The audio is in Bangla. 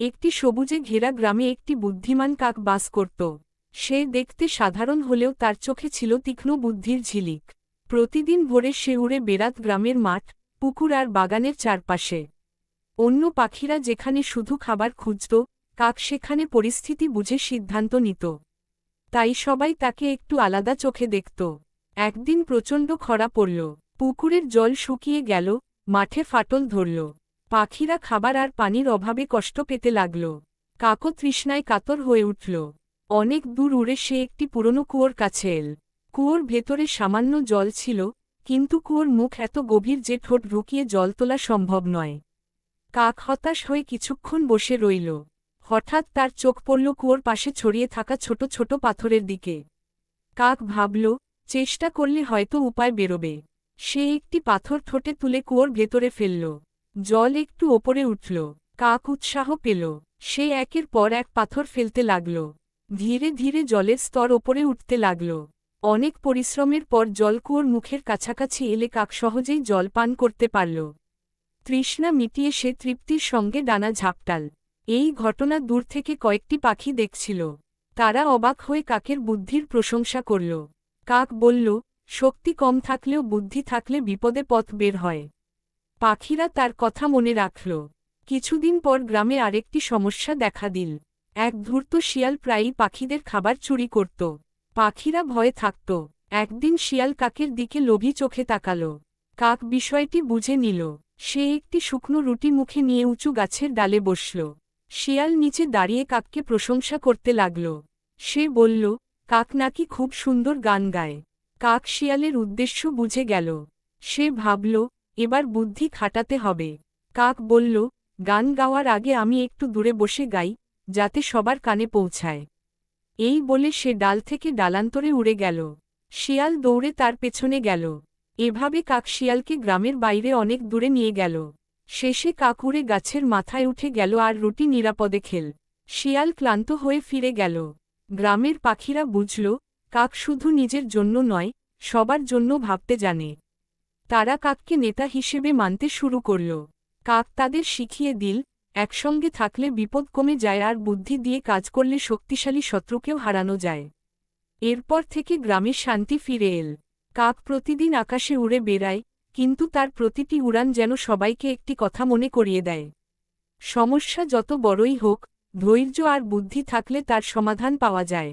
একটি সবুজে ঘেরা গ্রামে একটি বুদ্ধিমান কাক বাস করত। সে দেখতে সাধারণ হলেও তার চোখে ছিল তীক্ষ্ণ বুদ্ধির ঝিলিক। প্রতিদিন ভোরে সে উড়ে বেড়াত গ্রামের মাঠ, পুকুর আর বাগানের চারপাশে। অন্য পাখিরা যেখানে শুধু খাবার খুঁজত, কাক সেখানে পরিস্থিতি বুঝে সিদ্ধান্ত নিত। তাই সবাই তাকে একটু আলাদা চোখে দেখত। একদিন প্রচণ্ড খরা পড়ল, পুকুরের জল শুকিয়ে গেল, মাঠে ফাটল ধরল। পাখিরা খাবার আর পানির অভাবে কষ্ট পেতে লাগল। কাকও তৃষ্ণায় কাতর হয়ে উঠল। অনেক দূর উড়ে সে একটি পুরনো কুয়োর কাছে এল। কুয়োর ভেতরে সামান্য জল ছিল, কিন্তু কুয়োর মুখ এত গভীর যে ঠোঁট ঢুকিয়ে জল তোলা সম্ভব নয়। কাক হতাশ হয়ে কিছুক্ষণ বসে রইল। হঠাৎ তার চোখ পড়ল কুয়োর পাশে ছড়িয়ে থাকা ছোট ছোট পাথরের দিকে। কাক ভাবল, চেষ্টা করলে হয়তো উপায় বেরোবে। সে একটি পাথর ঠোঁটে তুলে কুয়োর ভেতরে ফেলল। জল একটু ওপরে উঠল। কাক উৎসাহ পেল। সে একের পর এক পাথর ফেলতে লাগল। ধীরে ধীরে জলের স্তর ওপরে উঠতে লাগল। অনেক পরিশ্রমের পর জল কুয়োর মুখের কাছাকাছি এলে কাক সহজেই জল পান করতে পারল। তৃষ্ণা মিটিয়ে সে তৃপ্তির সঙ্গে ডানা ঝাপটাল। এই ঘটনা দূর থেকে কয়েকটি পাখি দেখছিল। তারা অবাক হয়ে কাকের বুদ্ধির প্রশংসা করল। কাক বলল, শক্তি কম থাকলেও বুদ্ধি থাকলে বিপদে পথ বের হয়। পাখিরা তার কথা মনে রাখল। কিছুদিন পর গ্রামে আরেকটি সমস্যা দেখা দিল। এক ধূর্ত শিয়াল প্রায়ই পাখিদের খাবার চুরি করত। পাখিরা ভয়ে থাকত। একদিন শিয়াল কাকের দিকে লোভী চোখে তাকাল। কাক বিষয়টি বুঝে নিল। সে একটি শুকনো রুটি মুখে নিয়ে উঁচু গাছের ডালে বসল। শিয়াল নিচে দাঁড়িয়ে কাককে প্রশংসা করতে লাগল। সে বলল, কাক নাকি খুব সুন্দর গান গায়। কাক শিয়ালের উদ্দেশ্য বুঝে গেল। সে ভাবল, এবার বুদ্ধি খাটাতে হবে। কাক বলল, গান গাওয়ার আগে আমি একটু দূরে বসে গাই, যাতে সবার কানে পৌঁছায়। এই বলে সে ডাল থেকে ডালান্তরে উড়ে গেল। শিয়াল দৌড়ে তার পেছনে গেল। এভাবে কাক শিয়ালকে গ্রামের বাইরে অনেক দূরে নিয়ে গেল। শেষে কাক উড়ে গাছের মাথায় উঠে গেল আর রুটি নিরাপদে খেল। শিয়াল ক্লান্ত হয়ে ফিরে গেল। গ্রামের পাখিরা বুঝল, কাক শুধু নিজের জন্য নয়, সবার জন্য ভাবতে জানে। তারা কাককে নেতা হিসেবে মানতে শুরু করল। কাক তাদের শিখিয়ে দিল, একসঙ্গে থাকলে বিপদ কমে যায় আর বুদ্ধি দিয়ে কাজ করলে শক্তিশালী শত্রুকেও হারানো যায়। এরপর থেকে গ্রামে শান্তি ফিরে এল। কাক প্রতিদিন আকাশে উড়ে বেড়ায়, কিন্তু তার প্রতিটি উড়ান যেন সবাইকে একটি কথা মনে করিয়ে দেয়। সমস্যা যত বড়ই হোক, ধৈর্য আর বুদ্ধি থাকলে তার সমাধান পাওয়া যায়।